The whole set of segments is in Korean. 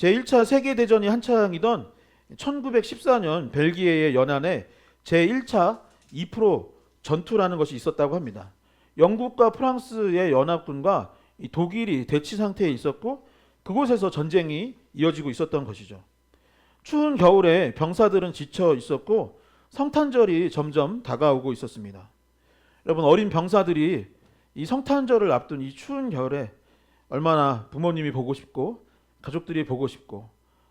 제1차 세계대전이 한창이던 1914년 벨기에의 연안에 제1차 2% 전투라는 것이 있었다고 합니다. 영국과 프랑스의 연합군과 이 독일이 대치 상태에 있었고 그곳에서 전쟁이 이어지고 있었던 것이죠. 추운 겨울에 병사들은 지쳐 있었고 성탄절이 점점 다가오고 있었습니다. 여러분, 어린 병사들이 이 성탄절을 앞둔 이 추운 겨울에 얼마나 부모님이 보고 싶고 가족들이 보고 싶고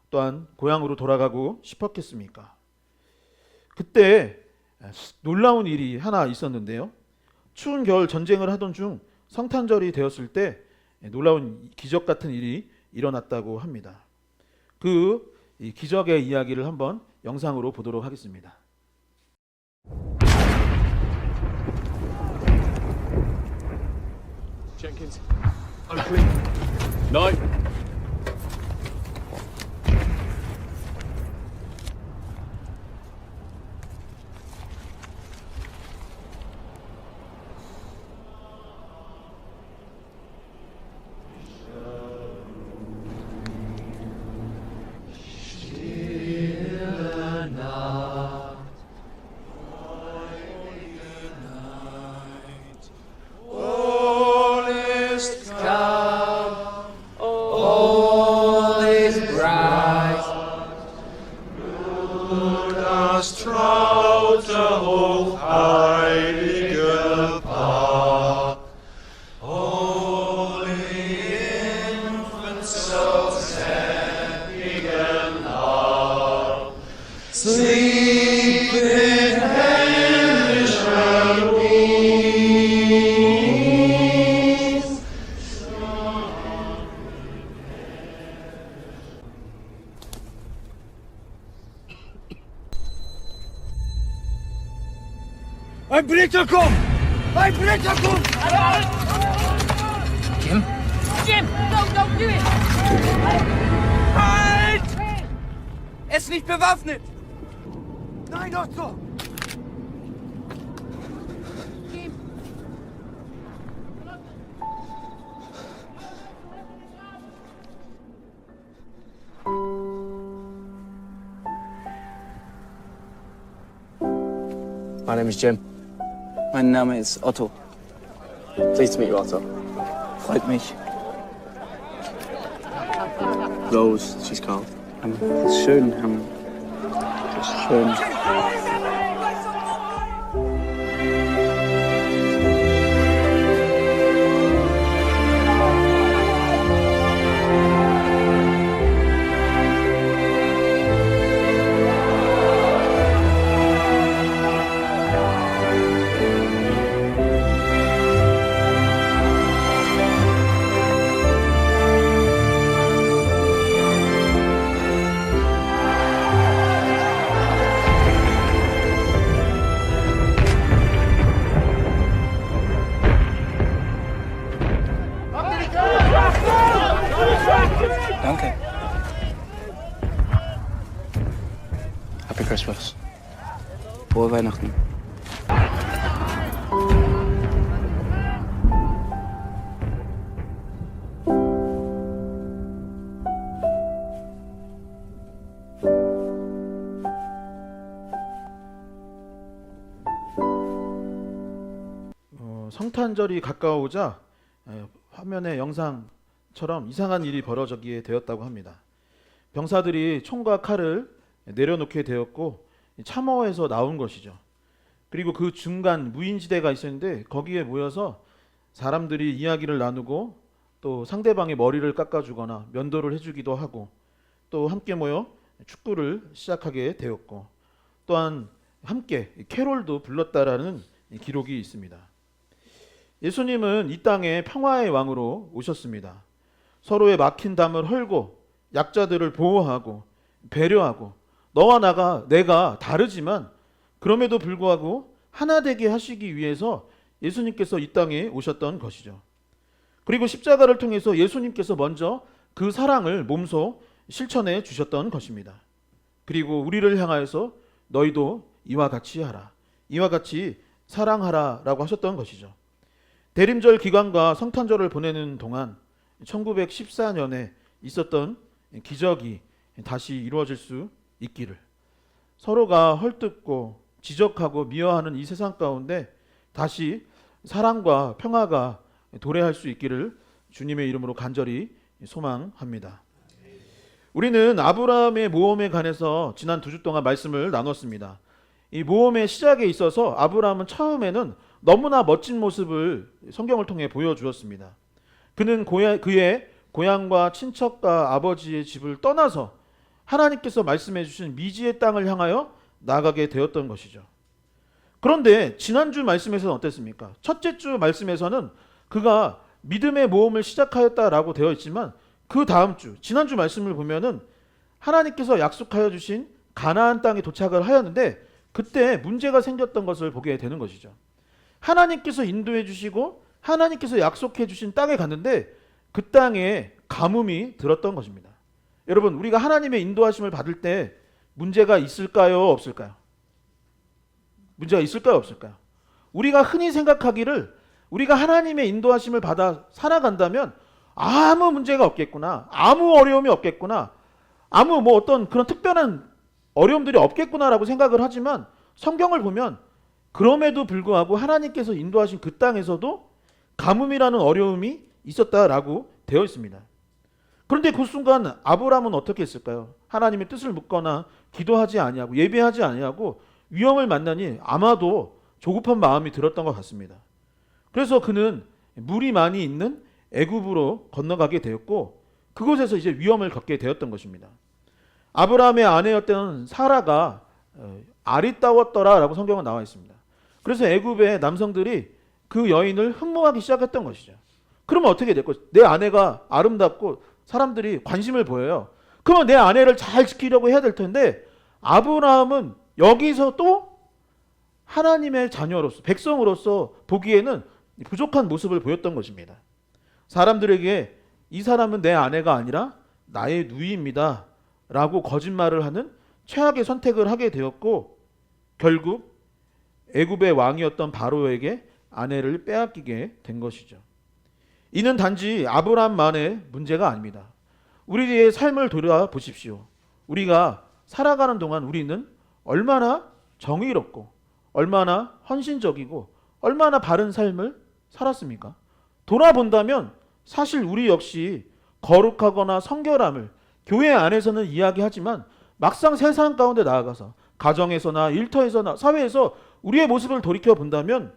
또한 고향으로 돌아가고 싶었겠습니까? 그때 놀라운 일이 하나 있었는데요. 추운 겨울 전쟁을 하던 중 성탄절이 되었을 때 놀라운 기적 같은 일이 일어났다고 합니다. 그 기적의 이야기를 한번 영상으로 보도록 하겠습니다. Jenkins, Oakley. No. Ein Britterkum! Ein Britterkum! Jim? Jim, don't do it! Halt! Er ist nicht bewaffnet! Nein, Otto! Jim. My name is Jim. Mein Name ist Otto. Pleased to meet you, Otto. Freut mich. Rose, she's called. Ist schön. Ist schön. Danke. Happy Christmas. Frohe Weihnachten. 성탄절이 가까워오자 화면의 영상처럼 이상한 일이 벌어지게 되었다고 합니다. 병사들이 총과 칼을 내려놓게 되었고 참호에서 나온 것이죠. 그리고 그 중간 무인지대가 있었는데 거기에 모여서 사람들이 이야기를 나누고 또 상대방의 머리를 깎아주거나 면도를 해주기도 하고 또 함께 모여 축구를 시작하게 되었고 또한 함께 캐롤도 불렀다라는 기록이 있습니다. 예수님은 이 땅에 평화의 왕으로 오셨습니다. 서로의 막힌 담을 헐고 약자들을 보호하고 배려하고 너와 내가 다르지만 그럼에도 불구하고 하나 되게 하시기 위해서 예수님께서 이 땅에 오셨던 것이죠. 그리고 십자가를 통해서 예수님께서 먼저 그 사랑을 몸소 실천해 주셨던 것입니다. 그리고 우리를 향하여서 너희도 이와 같이 하라, 이와 같이 사랑하라 라고 하셨던 것이죠. 대림절 기간과 성탄절을 보내는 동안 1914년에 있었던 기적이 다시 이루어질 수 있기를, 서로가 헐뜯고 지적하고 미워하는 이 세상 가운데 다시 사랑과 평화가 도래할 수 있기를 주님의 이름으로 간절히 소망합니다. 우리는 아브라함의 모험에 관해서 지난 2주 동안 말씀을 나눴습니다. 이 모험의 시작에 있어서 아브라함은 처음에는 너무나 멋진 모습을 성경을 통해 보여주었습니다. 그는 그의 고향과 친척과 아버지의 집을 떠나서 하나님께서 말씀해 주신 미지의 땅을 향하여 나가게 되었던 것이죠. 그런데 지난주 말씀에서는 어땠습니까? 첫째 주 말씀에서는 그가 믿음의 모험을 시작하였다라고 되어 있지만 그 다음 주, 지난주 말씀을 보면은 하나님께서 약속하여 주신 가나안 땅에 도착을 하였는데 그때 문제가 생겼던 것을 보게 되는 것이죠. 하나님께서 인도해 주시고 하나님께서 약속해 주신 땅에 갔는데 그 땅에 가뭄이 들었던 것입니다. 여러분, 우리가 하나님의 인도하심을 받을 때 문제가 있을까요? 없을까요? 문제가 있을까요? 없을까요? 우리가 흔히 생각하기를 우리가 하나님의 인도하심을 받아 살아간다면 아무 문제가 없겠구나, 아무 어려움이 없겠구나, 아무 어떤 그런 특별한 어려움들이 없겠구나라고 생각을 하지만 성경을 보면 그럼에도 불구하고 하나님께서 인도하신 그 땅에서도 가뭄이라는 어려움이 있었다라고 되어 있습니다. 그런데 그 순간 아브라함은 어떻게 했을까요? 하나님의 뜻을 묻거나 기도하지 아니하고 예배하지 아니하고 위험을 만나니 아마도 조급한 마음이 들었던 것 같습니다. 그래서 그는 물이 많이 있는 애굽으로 건너가게 되었고 그곳에서 이제 위험을 겪게 되었던 것입니다. 아브라함의 아내였던 사라가 아리따웠더라라고 성경은 나와 있습니다. 그래서 애굽의 남성들이 그 여인을 흠모하기 시작했던 것이죠. 그러면 어떻게 될까요? 내 아내가 아름답고 사람들이 관심을 보여요. 그러면 내 아내를 잘 지키려고 해야 될 텐데 아브라함은 여기서 또 하나님의 자녀로서 백성으로서 보기에는 부족한 모습을 보였던 것입니다. 사람들에게 이 사람은 내 아내가 아니라 나의 누이입니다 라고 거짓말을 하는 최악의 선택을 하게 되었고 결국 애굽의 왕이었던 바로에게 아내를 빼앗기게 된 것이죠. 이는 단지 아브라함만의 문제가 아닙니다. 우리의 삶을 돌아보십시오. 우리가 살아가는 동안 우리는 얼마나 정의롭고 얼마나 헌신적이고 얼마나 바른 삶을 살았습니까? 돌아본다면 사실 우리 역시 거룩하거나 성결함을 교회 안에서는 이야기하지만 막상 세상 가운데 나아가서 가정에서나 일터에서나 사회에서 우리의 모습을 돌이켜 본다면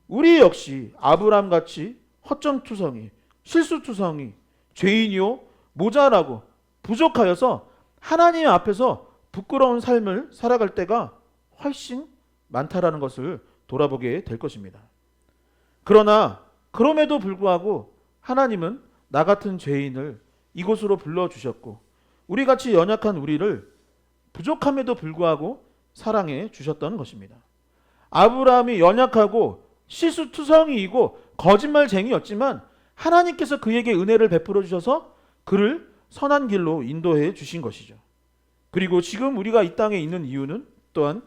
우리 역시 아브라함같이 허점투성이, 실수투성이, 죄인이요 모자라고 부족하여서 하나님 앞에서 부끄러운 삶을 살아갈 때가 훨씬 많다라는 것을 돌아보게 될 것입니다. 그러나 그럼에도 불구하고 하나님은 나 같은 죄인을 이곳으로 불러주셨고 우리같이 연약한 우리를 부족함에도 불구하고 사랑해 주셨던 것입니다. 아브라함이 연약하고 실수투성이이고 거짓말쟁이였지만 하나님께서 그에게 은혜를 베풀어 주셔서 그를 선한 길로 인도해 주신 것이죠. 그리고 지금 우리가 이 땅에 있는 이유는 또한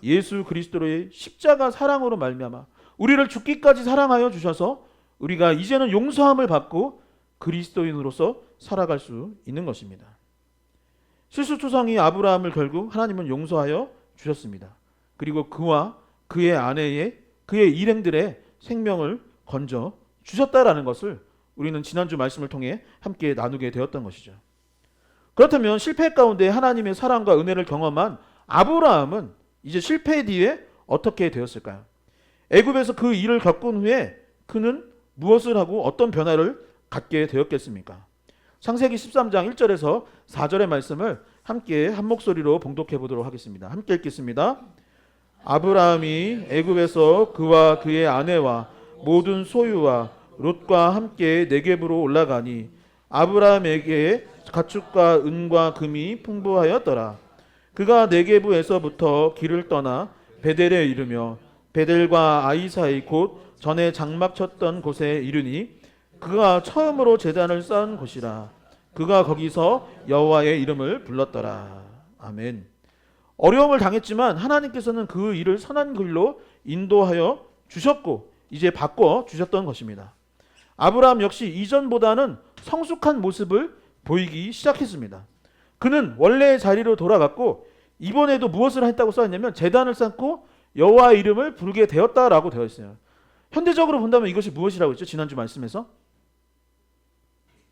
예수 그리스도의 십자가 사랑으로 말미암아 우리를 죽기까지 사랑하여 주셔서 우리가 이제는 용서함을 받고 그리스도인으로서 살아갈 수 있는 것입니다. 실수투성이 아브라함을 결국 하나님은 용서하여 주셨습니다. 그리고 그와 그의 아내의 그의 일행들의 생명을 건져 주셨다라는 것을 우리는 지난주 말씀을 통해 함께 나누게 되었던 것이죠. 그렇다면 실패 가운데 하나님의 사랑과 은혜를 경험한 아브라함은 이제 실패 뒤에 어떻게 되었을까요? 애굽에서 그 일을 겪은 후에 그는 무엇을 하고 어떤 변화를 갖게 되었겠습니까? 창세기 13장 1절에서 4절의 말씀을 함께 한 목소리로 봉독해 보도록 하겠습니다. 함께 읽겠습니다. 아브라함이 애굽에서 그와 그의 아내와 모든 소유와 롯과 함께 네겝으로 올라가니 아브라함에게 가축과 은과 금이 풍부하였더라. 그가 네겝에서부터 길을 떠나 베델에 이르며 베델과 아이 사이 곧 전에 장막 쳤던 곳에 이르니 그가 처음으로 제단을 쌓은 곳이라. 그가 거기서 여호와의 이름을 불렀더라. 아멘. 어려움을 당했지만 하나님께서는 그 일을 선한 길로 인도하여 주셨고 이제 바꿔 주셨던 것입니다. 아브라함 역시 이전보다는 성숙한 모습을 보이기 시작했습니다. 그는 원래의 자리로 돌아갔고 이번에도 무엇을 했다고 써있냐면 제단을 쌓고 여호와의 이름을 부르게 되었다라고 되어 있어요. 현대적으로 본다면 이것이 무엇이라고 했죠? 지난주 말씀에서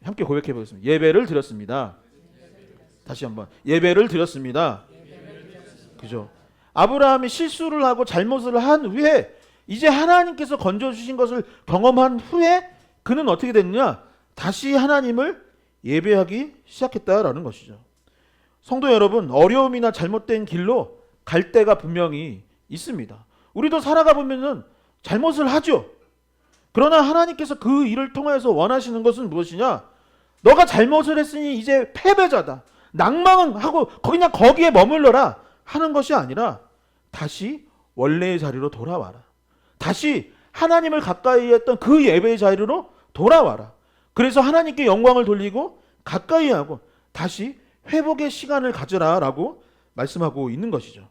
함께 고백해 보겠습니다. 예배를 드렸습니다. 다시 한번 예배를 드렸습니다. 그죠? 아브라함이 실수를 하고 잘못을 한 후에 이제 하나님께서 건져주신 것을 경험한 후에 그는 어떻게 됐느냐? 다시 하나님을 예배하기 시작했다라는 것이죠. 성도 여러분, 어려움이나 잘못된 길로 갈 때가 분명히 있습니다. 우리도 살아가 보면은 잘못을 하죠. 그러나 하나님께서 그 일을 통해서 원하시는 것은 무엇이냐? 너가 잘못을 했으니 이제 패배자다. 낭망하고 그냥 거기에 머물러라 하는 것이 아니라 다시 원래의 자리로 돌아와라. 다시 하나님을 가까이 했던 그 예배의 자리로 돌아와라. 그래서 하나님께 영광을 돌리고 가까이 하고 다시 회복의 시간을 가져라라고 말씀하고 있는 것이죠.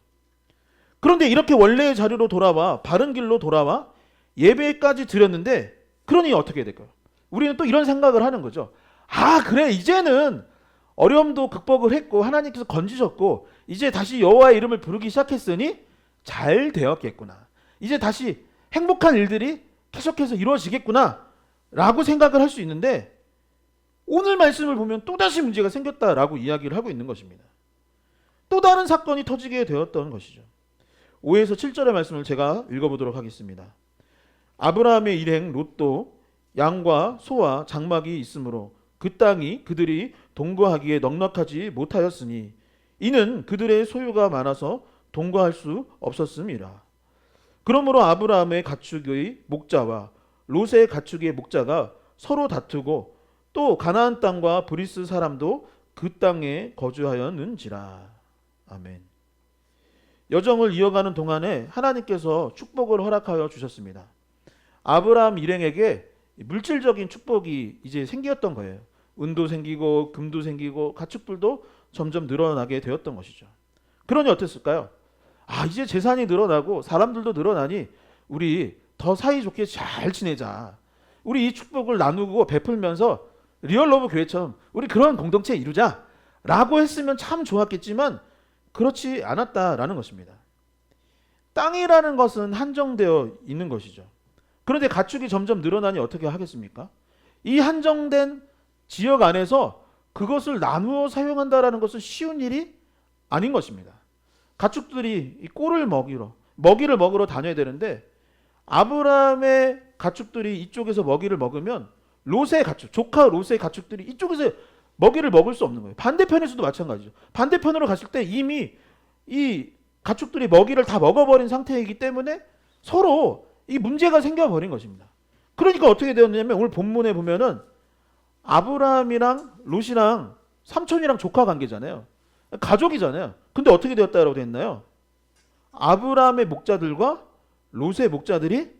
그런데 이렇게 원래의 자리로 돌아와 바른 길로 돌아와 예배까지 드렸는데 그러니 어떻게 될까요? 우리는 또 이런 생각을 하는 거죠. 아, 그래, 이제는 어려움도 극복을 했고 하나님께서 건지셨고 이제 다시 여호와의 이름을 부르기 시작했으니 잘 되었겠구나. 이제 다시 행복한 일들이 계속해서 이루어지겠구나 라고 생각을 할 수 있는데 오늘 말씀을 보면 또다시 문제가 생겼다라고 이야기를 하고 있는 것입니다. 또 다른 사건이 터지게 되었던 것이죠. 5에서 7절의 말씀을 제가 읽어보도록 하겠습니다. 아브라함의 일행 롯도 양과 소와 장막이 있으므로 그 땅이 그들이 동거하기에 넉넉하지 못하였으니 이는 그들의 소유가 많아서 동거할 수 없었음이라. 그러므로 아브라함의 가축의 목자와 롯의 가축의 목자가 서로 다투고 또 가나안 땅과 브리스 사람도 그 땅에 거주하였는지라. 아멘. 여정을 이어가는 동안에 하나님께서 축복을 허락하여 주셨습니다. 아브라함 일행에게 물질적인 축복이 이제 생겼던 거예요. 은도 생기고 금도 생기고 가축들도 점점 늘어나게 되었던 것이죠. 그러니 어땠을까요? 아, 이제 재산이 늘어나고 사람들도 늘어나니 우리 더 사이좋게 잘 지내자. 우리 이 축복을 나누고 베풀면서 리얼러브 교회처럼 우리 그런 공동체 이루자 라고 했으면 참 좋았겠지만 그렇지 않았다라는 것입니다. 땅이라는 것은 한정되어 있는 것이죠. 그런데 가축이 점점 늘어나니 어떻게 하겠습니까? 이 한정된 지역 안에서 그것을 나누어 사용한다라는 것은 쉬운 일이 아닌 것입니다. 가축들이 이 꼴을 먹이를 먹으러 다녀야 되는데 아브라함의 가축들이 이쪽에서 먹이를 먹으면 롯의 가축, 조카 롯의 가축들이 이쪽에서 먹이를 먹을 수 없는 거예요. 반대편에서도 마찬가지죠. 반대편으로 갔을 때 이미 이 가축들이 먹이를 다 먹어버린 상태이기 때문에 서로 이 문제가 생겨버린 것입니다. 그러니까 어떻게 되었냐면 오늘 본문에 보면은 아브라함이랑 롯이랑 삼촌이랑 조카 관계잖아요. 가족이잖아요. 근데 어떻게 되었다라고 되었나요? 아브라함의 목자들과 롯의 목자들이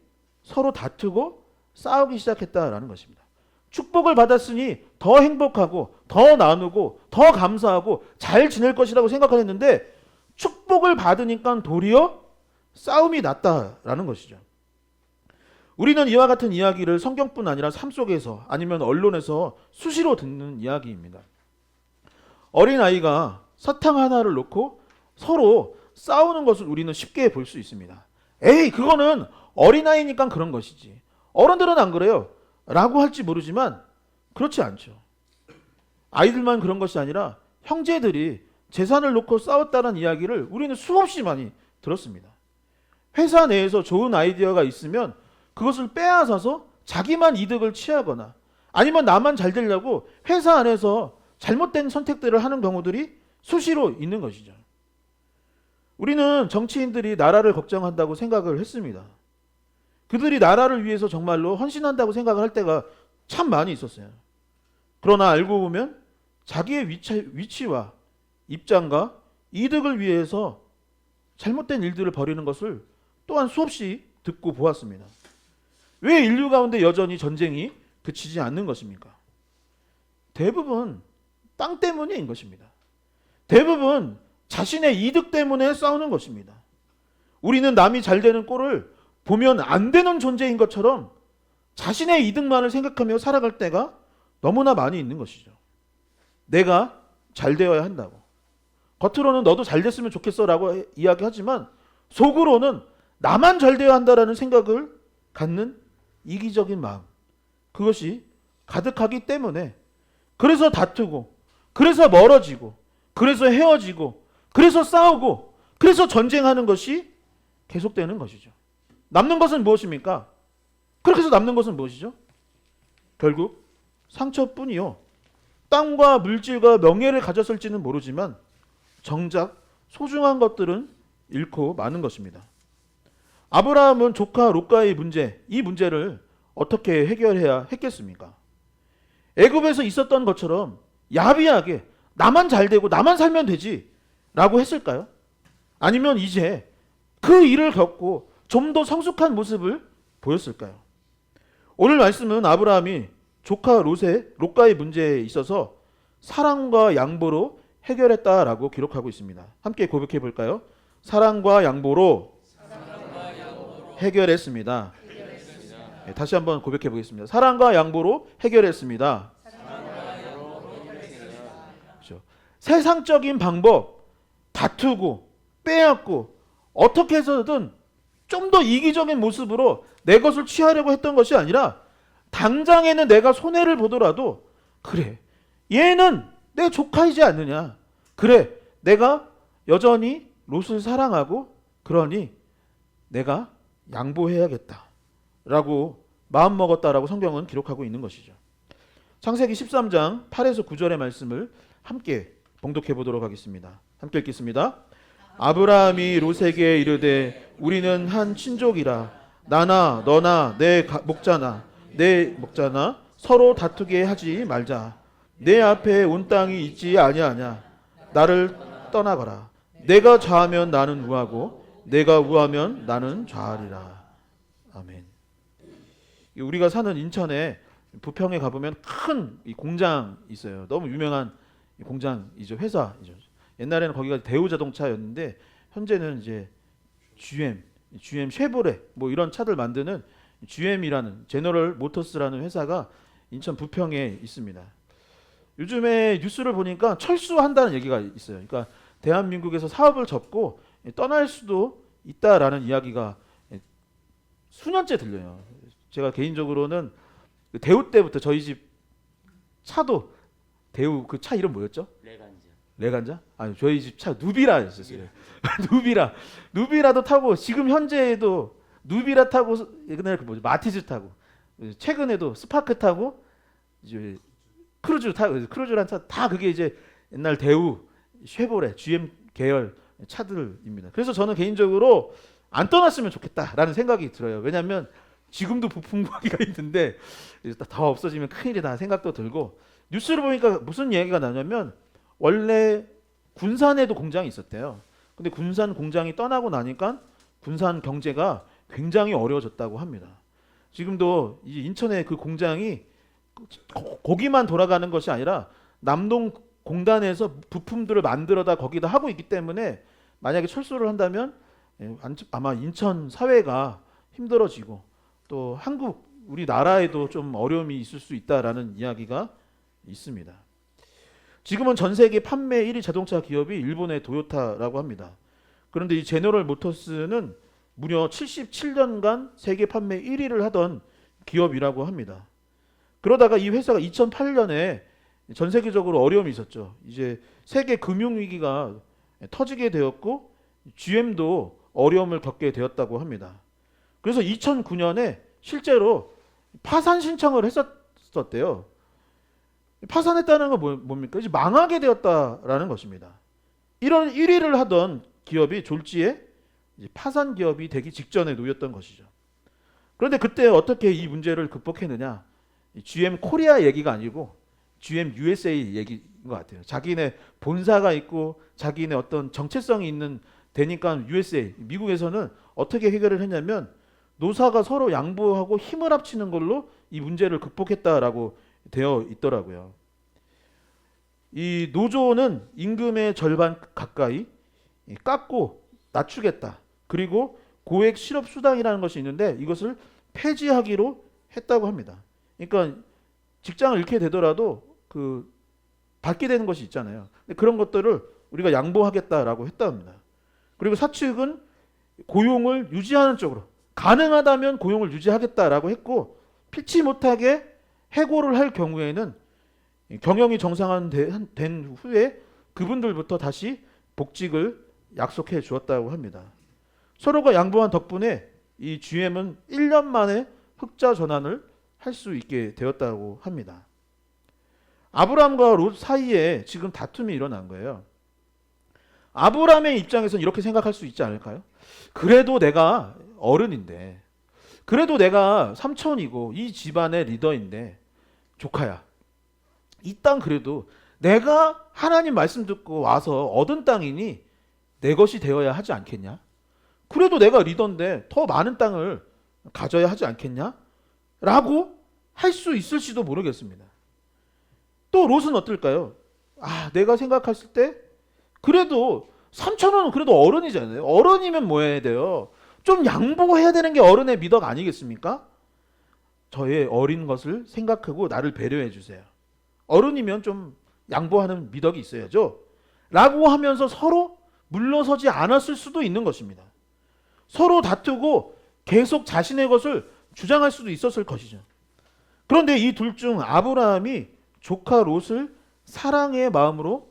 서로 다투고 싸우기 시작했다라는 것입니다. 축복을 받았으니 더 행복하고 더 나누고 더 감사하고 잘 지낼 것이라고 생각했는데 축복을 받으니까 도리어 싸움이 났다라는 것이죠. 우리는 이와 같은 이야기를 성경뿐 아니라 삶 속에서 아니면 언론에서 수시로 듣는 이야기입니다. 어린아이가 사탕 하나를 놓고 서로 싸우는 것을 우리는 쉽게 볼 수 있습니다. 에이, 그거는 어린아이니까 그런 것이지. 어른들은 안 그래요. 라고 할지 모르지만 그렇지 않죠. 아이들만 그런 것이 아니라 형제들이 재산을 놓고 싸웠다는 이야기를 우리는 수없이 많이 들었습니다. 회사 내에서 좋은 아이디어가 있으면 그것을 빼앗아서 자기만 이득을 취하거나 아니면 나만 잘 되려고 회사 안에서 잘못된 선택들을 하는 경우들이 수시로 있는 것이죠. 우리는 정치인들이 나라를 걱정한다고 생각을 했습니다. 그들이 나라를 위해서 정말로 헌신한다고 생각을 할 때가 참 많이 있었어요. 그러나 알고 보면 자기의 위치와 입장과 이득을 위해서 잘못된 일들을 벌이는 것을 또한 수없이 듣고 보았습니다. 왜 인류 가운데 여전히 전쟁이 그치지 않는 것입니까? 대부분 땅 때문인 것입니다. 대부분 자신의 이득 때문에 싸우는 것입니다. 우리는 남이 잘 되는 꼴을 보면 안 되는 존재인 것처럼 자신의 이득만을 생각하며 살아갈 때가 너무나 많이 있는 것이죠. 내가 잘 되어야 한다고. 겉으로는 너도 잘 됐으면 좋겠어라고 이야기하지만 속으로는 나만 잘 되어야 한다라는 생각을 갖는 이기적인 마음, 그것이 가득하기 때문에 그래서 다투고, 그래서 멀어지고, 그래서 헤어지고, 그래서 싸우고, 그래서 전쟁하는 것이 계속되는 것이죠. 남는 것은 무엇입니까? 그렇게 해서 남는 것은 무엇이죠? 결국 상처뿐이요. 땅과 물질과 명예를 가졌을지는 모르지만 정작 소중한 것들은 잃고 마는 것입니다. 아브라함은 조카 롯과의 문제, 이 문제를 어떻게 해결해야 했겠습니까? 애굽에서 있었던 것처럼 야비하게 나만 잘 되고 나만 살면 되지 라고 했을까요? 아니면 이제 그 일을 겪고 좀 더 성숙한 모습을 보였을까요? 오늘 말씀은 아브라함이 조카 롯과의 문제에 있어서 사랑과 양보로 해결했다라고 기록하고 있습니다. 함께 고백해 볼까요? 사랑과 양보로 해결했습니다. 네, 다시 한번 고백해 보겠습니다. 사랑과 양보로 해결했습니다. 그렇죠. 세상적인 방법, 다투고 빼앗고 어떻게 해서든 좀 더 이기적인 모습으로 내 것을 취하려고 했던 것이 아니라 당장에는 내가 손해를 보더라도 그래, 얘는 내 조카이지 않느냐, 그래, 내가 여전히 롯을 사랑하고 그러니 내가 양보해야겠다 라고 마음먹었다라고 성경은 기록하고 있는 것이죠. 창세기 13장 8에서 9절의 말씀을 함께 봉독해 보도록 하겠습니다. 함께 읽겠습니다. 아브라함이 롯에게 이르되 우리는 한 친족이라 나나 너나 내 목자나 서로 다투게 하지 말자. 내 앞에 온 땅이 있지 아니하냐. 나를 떠나가라. 내가 좌하면 나는 우하고 내가 우하면 나는 좌하리라. 아멘. 우리가 사는 인천에 부평에 가보면 큰 공장 있어요. 너무 유명한 공장이죠. 회사이죠. 옛날에는 거기가 대우자동차였는데 현재는 이제 GM 쉐보레 뭐 이런 차들 만드는 GM이라는 제너럴 모터스라는 회사가 인천 부평에 있습니다. 요즘에 뉴스를 보니까 철수한다는 얘기가 있어요. 그러니까 대한민국에서 사업을 접고 떠날 수도 있다라는 이야기가 수년째 들려요. 제가 개인적으로는 대우 때부터 저희 집 차도 대우 그 차 이름 뭐였죠? 레간자? 아니 저희 집 차 누비라였었어요. 누비라도 타고 지금 현재에도 누비라 타고 옛날에 그 뭐지 마티즈 타고 최근에도 스파크 타고 이제 크루즈란 차 다 그게 이제 옛날 대우, 쉐보레, GM 계열 차들입니다. 그래서 저는 개인적으로 안 떠났으면 좋겠다라는 생각이 들어요. 왜냐하면 지금도 부품 구하기가 있는데 더 없어지면 큰일이다 생각도 들고 뉴스를 보니까 무슨 얘기가 나냐면 원래 군산에도 공장이 있었대요. 근데 군산 공장이 떠나고 나니까 군산 경제가 굉장히 어려워졌다고 합니다. 지금도 이 인천의 그 공장이 거기만 돌아가는 것이 아니라 남동 공단에서 부품들을 만들어다 거기다 하고 있기 때문에 만약에 철수를 한다면 아마 인천 사회가 힘들어지고 또 한국 우리나라에도 좀 어려움이 있을 수 있다라는 이야기가 있습니다. 지금은 전 세계 판매 1위 자동차 기업이 일본의 도요타라고 합니다. 그런데 이 제너럴 모터스는 무려 77년간 세계 판매 1위를 하던 기업이라고 합니다. 그러다가 이 회사가 2008년에 전 세계적으로 어려움이 있었죠. 이제 세계 금융 위기가 터지게 되었고 GM도 어려움을 겪게 되었다고 합니다. 그래서 2009년에 실제로 파산 신청을 했었대요. 파산했다는 건 뭡니까? 이제 망하게 되었다라는 것입니다. 이런 1위를 하던 기업이 졸지에 이제 파산 기업이 되기 직전에 놓였던 것이죠. 그런데 그때 어떻게 이 문제를 극복했느냐? GM 코리아 얘기가 아니고 GM USA 얘기인 것 같아요. 자기네 본사가 있고 자기네 어떤 정체성이 있는 되니까 USA, 미국에서는 어떻게 해결을 했냐면 노사가 서로 양보하고 힘을 합치는 걸로 이 문제를 극복했다라고 되어 있더라고요. 이 노조는 임금의 절반 가까이 깎고 낮추겠다. 그리고 고액 실업 수당이라는 것이 있는데 이것을 폐지하기로 했다고 합니다. 그러니까 직장을 잃게 되더라도 그 받게 되는 것이 있잖아요. 근데 그런 것들을 우리가 양보하겠다라고 했다 합니다. 그리고 사측은 고용을 유지하는 쪽으로 가능하다면 고용을 유지하겠다라고 했고 필치 못하게 해고를 할 경우에는 경영이 정상화된 후에 그분들부터 다시 복직을 약속해 주었다고 합니다. 서로가 양보한 덕분에 이 GM은 1년 만에 흑자 전환을 할 수 있게 되었다고 합니다. 아브람과 롯 사이에 지금 다툼이 일어난 거예요. 아브람의 입장에서는 이렇게 생각할 수 있지 않을까요? 그래도 내가 어른인데, 그래도 내가 삼촌이고 이 집안의 리더인데, 조카야, 이 땅 그래도 내가 하나님 말씀 듣고 와서 얻은 땅이니 내 것이 되어야 하지 않겠냐? 그래도 내가 리더인데 더 많은 땅을 가져야 하지 않겠냐? 라고 할 수 있을지도 모르겠습니다. 또 롯은 어떨까요? 내가 생각했을 때 그래도 삼촌은 그래도 어른이잖아요. 어른이면 뭐 해야 돼요? 좀 양보해야 되는 게 어른의 미덕 아니겠습니까? 저의 어린 것을 생각하고 나를 배려해 주세요. 어른이면 좀 양보하는 미덕이 있어야죠. 라고 하면서 서로 물러서지 않았을 수도 있는 것입니다. 서로 다투고 계속 자신의 것을 주장할 수도 있었을 것이죠. 그런데 이 둘 중 아브라함이 조카 롯을 사랑의 마음으로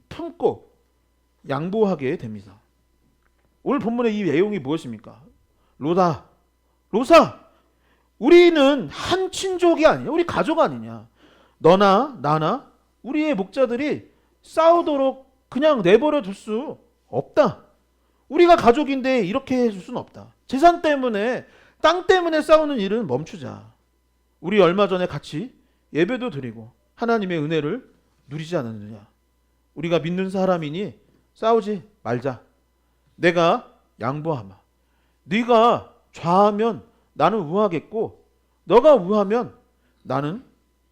품고 양보하게 됩니다. 오늘 본문의 이 내용이 무엇입니까? 롯아, 우리는 한 친족이 아니냐? 우리 가족 아니냐? 너나 나나 우리의 목자들이 싸우도록 그냥 내버려 둘 수 없다. 우리가 가족인데 이렇게 해줄 수는 없다. 재산 때문에, 땅 때문에 싸우는 일은 멈추자. 우리 얼마 전에 같이 예배도 드리고 하나님의 은혜를 누리지 않았느냐? 우리가 믿는 사람이니 싸우지 말자. 내가 양보하마. 네가 좌하면 나는 우하겠고 너가 우하면 나는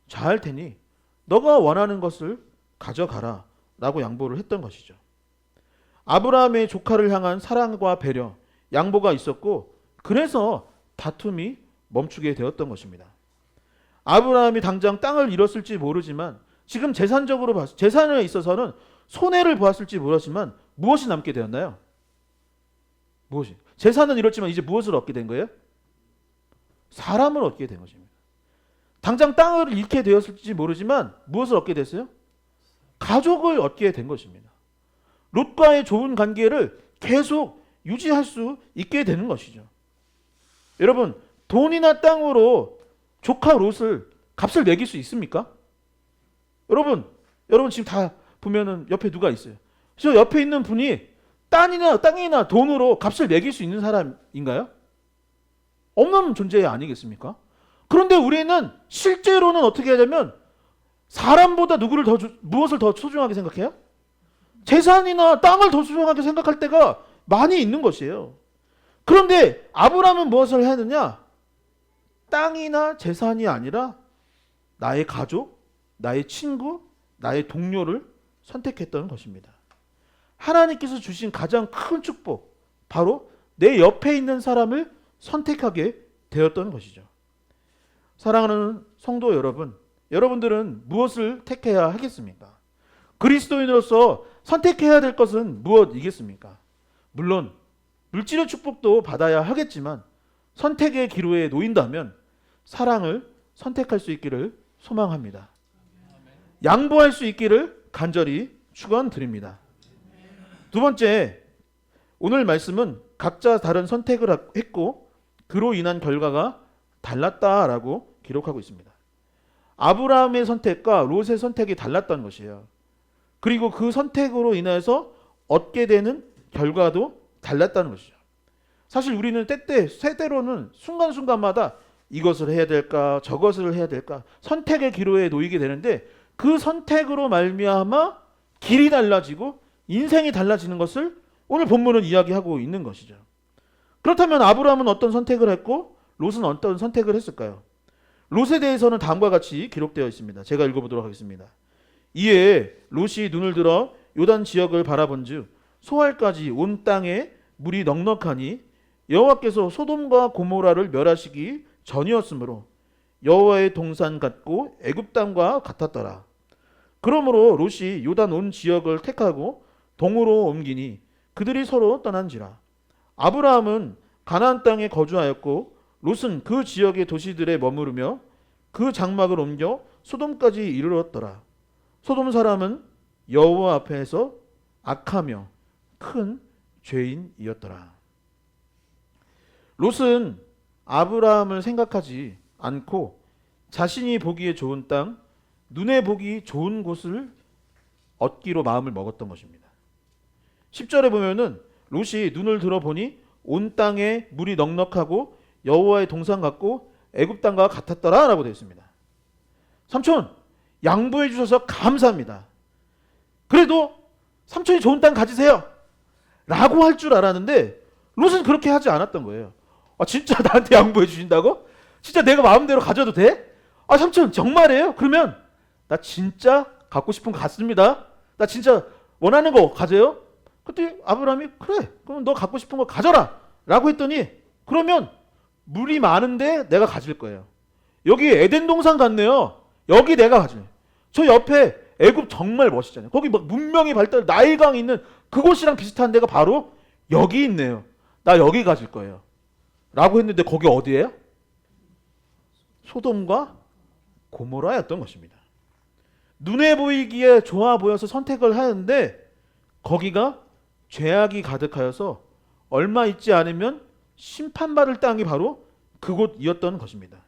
좌할 테니 너가 원하는 것을 가져가라 라고 양보를 했던 것이죠. 아브라함의 조카를 향한 사랑과 배려, 양보가 있었고 그래서 다툼이 멈추게 되었던 것입니다. 아브라함이 당장 땅을 잃었을지 모르지만 지금 재산에 있어서는 손해를 보았을지 모르지만 무엇이 남게 되었나요? 무엇이? 재산은 잃었지만 이제 무엇을 얻게 된 거예요? 사람을 얻게 된 것입니다. 당장 땅을 잃게 되었을지 모르지만 무엇을 얻게 됐어요? 가족을 얻게 된 것입니다. 롯과의 좋은 관계를 계속 유지할 수 있게 되는 것이죠. 여러분, 돈이나 땅으로 조카 롯을 값을 매길 수 있습니까? 여러분 지금 다 보면은 옆에 누가 있어요? 저 옆에 있는 분이 땅이나 돈으로 값을 매길 수 있는 사람인가요? 없는 존재 아니겠습니까? 그런데 우리는 실제로는 어떻게 하냐면 사람보다 무엇을 더 소중하게 생각해요? 재산이나 땅을 더 소중하게 생각할 때가 많이 있는 것이에요. 그런데 아브라함은 무엇을 했느냐? 땅이나 재산이 아니라 나의 가족, 나의 친구, 나의 동료를 선택했던 것입니다. 하나님께서 주신 가장 큰 축복, 바로 내 옆에 있는 사람을 선택하게 되었던 것이죠. 사랑하는 성도 여러분, 여러분들은 무엇을 택해야 하겠습니까? 그리스도인으로서 선택해야 될 것은 무엇이겠습니까? 물론 물질의 축복도 받아야 하겠지만 선택의 기로에 놓인다면 사랑을 선택할 수 있기를 소망합니다. 양보할 수 있기를 간절히 축원드립니다. 두 번째, 오늘 말씀은 각자 다른 선택을 했고 그로 인한 결과가 달랐다라고 기록하고 있습니다. 아브라함의 선택과 롯의 선택이 달랐던 것이에요. 그리고 그 선택으로 인해서 얻게 되는 결과도 달랐다는 것이죠. 사실 우리는 때때로는 순간순간마다 이것을 해야 될까 저것을 해야 될까 선택의 기로에 놓이게 되는데 그 선택으로 말미암아 길이 달라지고 인생이 달라지는 것을 오늘 본문은 이야기하고 있는 것이죠. 그렇다면 아브라함은 어떤 선택을 했고 롯은 어떤 선택을 했을까요? 롯에 대해서는 다음과 같이 기록되어 있습니다. 제가 읽어보도록 하겠습니다. 이에 롯이 눈을 들어 요단 지역을 바라본즉 소알까지 온 땅에 물이 넉넉하니 여호와께서 소돔과 고모라를 멸하시기 전이었으므로 여호와의 동산 같고 애굽 땅과 같았더라. 그러므로 롯이 요단 온 지역을 택하고 동으로 옮기니 그들이 서로 떠난지라. 아브라함은 가나안 땅에 거주하였고 롯은 그 지역의 도시들에 머무르며 그 장막을 옮겨 소돔까지 이르렀더라. 소돔 사람은 여호와 앞에서 악하며 큰 죄인이었더라. 롯은 아브라함을 생각하지 않고 자신이 보기에 좋은 땅, 눈에 보기 좋은 곳을 얻기로 마음을 먹었던 것입니다. 10절에 보면은 롯이 눈을 들어보니 온 땅에 물이 넉넉하고 여호와의 동산 같고 애굽 땅과 같았더라라고 되어 있습니다. 삼촌, 양보해 주셔서 감사합니다. 그래도 삼촌이 좋은 땅 가지세요 라고 할 줄 알았는데 롯은 그렇게 하지 않았던 거예요. 아, 진짜 나한테 양보해 주신다고? 진짜 내가 마음대로 가져도 돼? 아, 삼촌 정말이에요? 그러면 나 진짜 갖고 싶은 거 갖습니다. 나 진짜 원하는 거 가져요? 그때 아브라함이 그래, 그럼 너 갖고 싶은 거 가져라 라고 했더니 그러면 물이 많은데 내가 가질 거예요. 여기 에덴 동산 같네요. 여기 내가 가질래요. 저 옆에 애굽 정말 멋있잖아요. 거기 막 문명이 발달, 나일강 있는 그곳이랑 비슷한 데가 바로 여기 있네요. 나 여기 가질 거예요 라고 했는데 거기 어디예요? 소돔과 고모라였던 것입니다. 눈에 보이기에 좋아 보여서 선택을 하는데 거기가 죄악이 가득하여서 얼마 있지 않으면 심판받을 땅이 바로 그곳이었던 것입니다.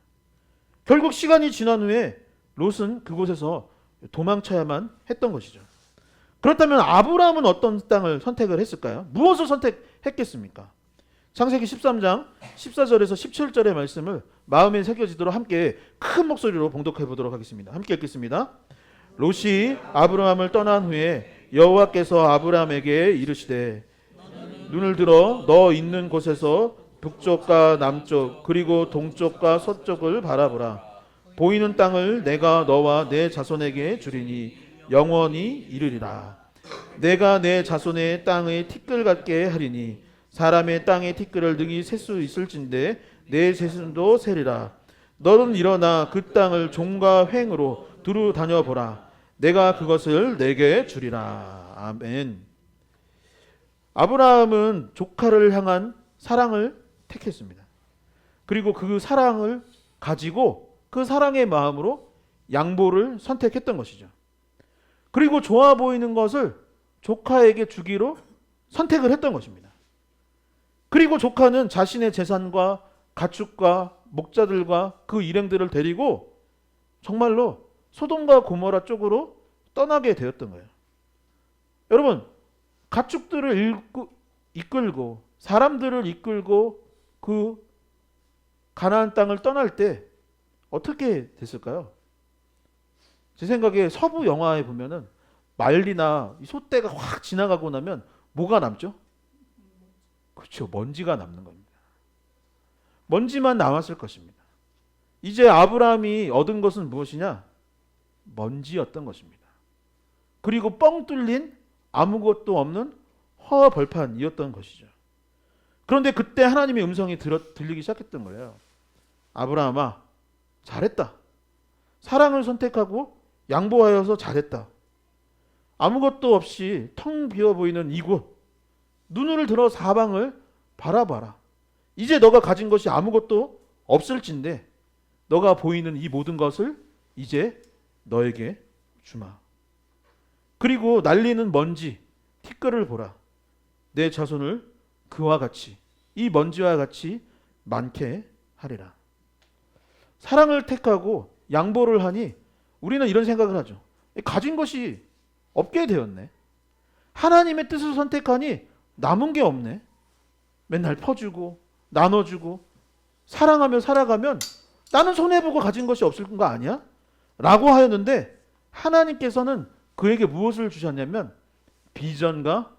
결국 시간이 지난 후에 롯은 그곳에서 도망쳐야만 했던 것이죠. 그렇다면 아브라함은 어떤 땅을 선택을 했을까요? 무엇을 선택했겠습니까? 창세기 13장 14절에서 17절의 말씀을 마음에 새겨지도록 함께 큰 목소리로 봉독해 보도록 하겠습니다. 함께 읽겠습니다. 롯이 아브라함을 떠난 후에 여호와께서 아브라함에게 이르시되 눈을 들어 너 있는 곳에서 북쪽과 남쪽 그리고 동쪽과 서쪽을 바라보라. 보이는 땅을 내가 너와 내 자손에게 주리니 영원히 이르리라. 내가 내 자손의 땅의 티끌 같게 하리니 사람의 땅의 티끌을 능히 셀 수 있을진데 내 자손도 세리라. 너는 일어나 그 땅을 종과 횡으로 두루 다녀보라. 내가 그것을 내게 주리라. 아멘. 아브라함은 조카를 향한 사랑을 택했습니다. 그리고 그 사랑을 가지고 그 사랑의 마음으로 양보를 선택했던 것이죠. 그리고 좋아 보이는 것을 조카에게 주기로 선택을 했던 것입니다. 그리고 조카는 자신의 재산과 가축과 목자들과 그 일행들을 데리고 정말로 소돔과 고모라 쪽으로 떠나게 되었던 거예요. 여러분, 가축들을 이끌고 사람들을 이끌고 그 가나안 땅을 떠날 때 어떻게 됐을까요? 제 생각에 서부 영화에 보면은 말리나 소떼가 확 지나가고 나면 뭐가 남죠? 그렇죠. 먼지가 남는 겁니다. 먼지만 남았을 것입니다. 이제 아브라함이 얻은 것은 무엇이냐? 먼지였던 것입니다. 그리고 뻥 뚫린 아무것도 없는 허벌판이었던 것이죠. 그런데 그때 하나님의 음성이 들리기 시작했던 거예요. 아브라함아, 잘했다. 사랑을 선택하고 양보하여서 잘했다. 아무것도 없이 텅 비어 보이는 이곳, 눈을 들어 사방을 바라봐라. 이제 너가 가진 것이 아무것도 없을진데 너가 보이는 이 모든 것을 이제 너에게 주마. 그리고 날리는 먼지, 티끌을 보라. 내 자손을 그와 같이, 이 먼지와 같이 많게 하리라. 사랑을 택하고 양보를 하니 우리는 이런 생각을 하죠. 가진 것이 없게 되었네. 하나님의 뜻을 선택하니 남은 게 없네. 맨날 퍼주고 나눠주고 사랑하며 살아가면 나는 손해보고 가진 것이 없을 거 아니야? 라고 하였는데 하나님께서는 그에게 무엇을 주셨냐면 비전과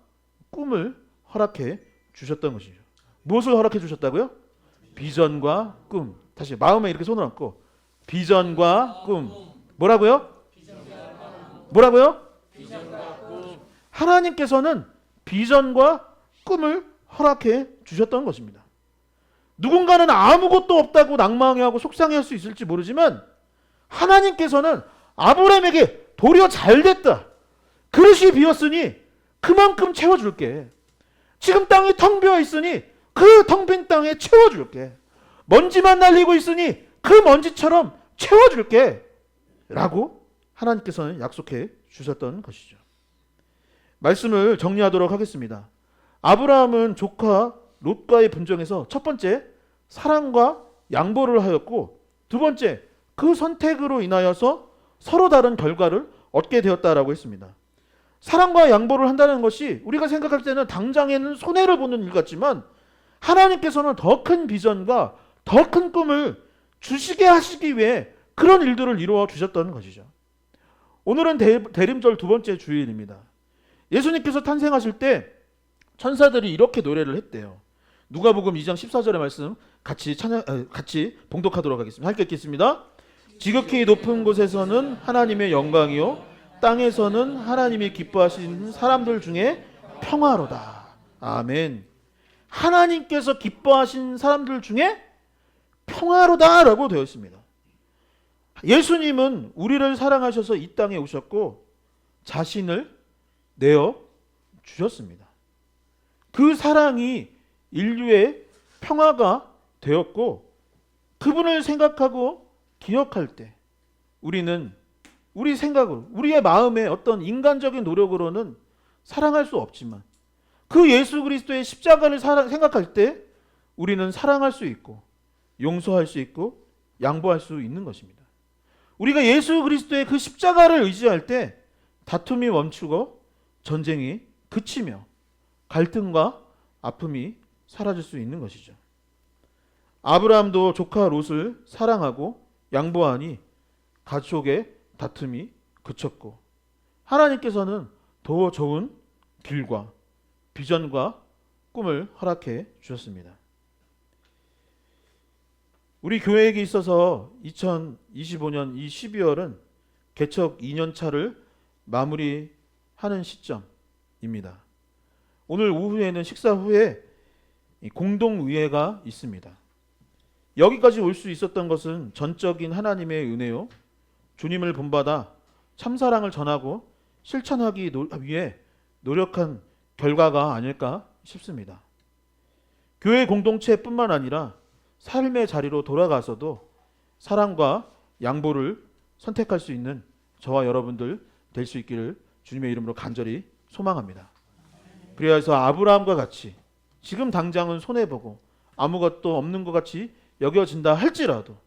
꿈을 허락해 주셨던 것이죠. 무엇을 허락해 주셨다고요? 비전과 꿈. 다시 마음에 이렇게 손을 얹고 비전과 꿈. 뭐라고요? 뭐라고요? 하나님께서는 비전과 꿈을 허락해 주셨던 것입니다. 누군가는 아무것도 없다고 낭망해하고 속상해할 수 있을지 모르지만 하나님께서는 아브라함에게 도리어 잘 됐다. 그릇이 비었으니 그만큼 채워줄게. 지금 땅이 텅 비어 있으니 그 텅 빈 땅에 채워줄게. 먼지만 날리고 있으니 그 먼지처럼 채워줄게. 라고 하나님께서는 약속해 주셨던 것이죠. 말씀을 정리하도록 하겠습니다. 아브라함은 조카 롯과의 분정에서 첫 번째 사랑과 양보를 하였고, 두 번째 그 선택으로 인하여서 서로 다른 결과를 얻게 되었다라고 했습니다. 사랑과 양보를 한다는 것이 우리가 생각할 때는 당장에는 손해를 보는 일 같지만 하나님께서는 더 큰 비전과 더 큰 꿈을 주시게 하시기 위해 그런 일들을 이루어 주셨던 것이죠. 오늘은 대림절 두 번째 주일입니다. 예수님께서 탄생하실 때 천사들이 이렇게 노래를 했대요. 누가복음 2장 14절의 말씀 같이 봉독하도록 하겠습니다. 함께 읽겠습니다. 지극히 높은 곳에서는 하나님의 영광이요 땅에서는 하나님이 기뻐하시는 사람들 중에 평화로다. 아멘. 하나님께서 기뻐하신 사람들 중에 평화로다라고 되어 있습니다. 예수님은 우리를 사랑하셔서 이 땅에 오셨고 자신을 내어 주셨습니다. 그 사랑이 인류의 평화가 되었고, 그분을 생각하고 기억할 때 우리는 우리 생각으로, 우리의 마음에 어떤 인간적인 노력으로는 사랑할 수 없지만 그 예수 그리스도의 십자가를 생각할 때 우리는 사랑할 수 있고 용서할 수 있고 양보할 수 있는 것입니다. 우리가 예수 그리스도의 그 십자가를 의지할 때 다툼이 멈추고 전쟁이 그치며 갈등과 아픔이 사라질 수 있는 것이죠. 아브라함도 조카 롯을 사랑하고 양보하니 가족의 다툼이 그쳤고, 하나님께서는 더 좋은 길과 비전과 꿈을 허락해 주셨습니다. 우리 교회에게 있어서 2025년 이 12월은 개척 2년차를 마무리하는 시점입니다. 오늘 오후에는 식사 후에 공동의회가 있습니다. 여기까지 올 수 있었던 것은 전적인 하나님의 은혜요, 주님을 본받아 참사랑을 전하고 실천하기 위해 노력한 결과가 아닐까 싶습니다. 교회 공동체뿐만 아니라 삶의 자리로 돌아가서도 사랑과 양보를 선택할 수 있는 저와 여러분들 될 수 있기를 주님의 이름으로 간절히 소망합니다. 그래서 아브라함과 같이 지금 당장은 손해보고 아무것도 없는 것 같이 여겨진다 할지라도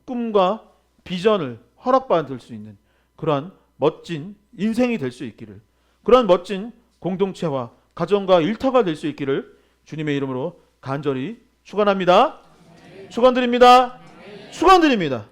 꿈과 비전을 허락받을 수 있는 그러한 멋진 인생이 될 수 있기를, 그러한 멋진 공동체와 가정과 일터가 될 수 있기를 주님의 이름으로 간절히 축원합니다. 축원드립니다. 축원드립니다.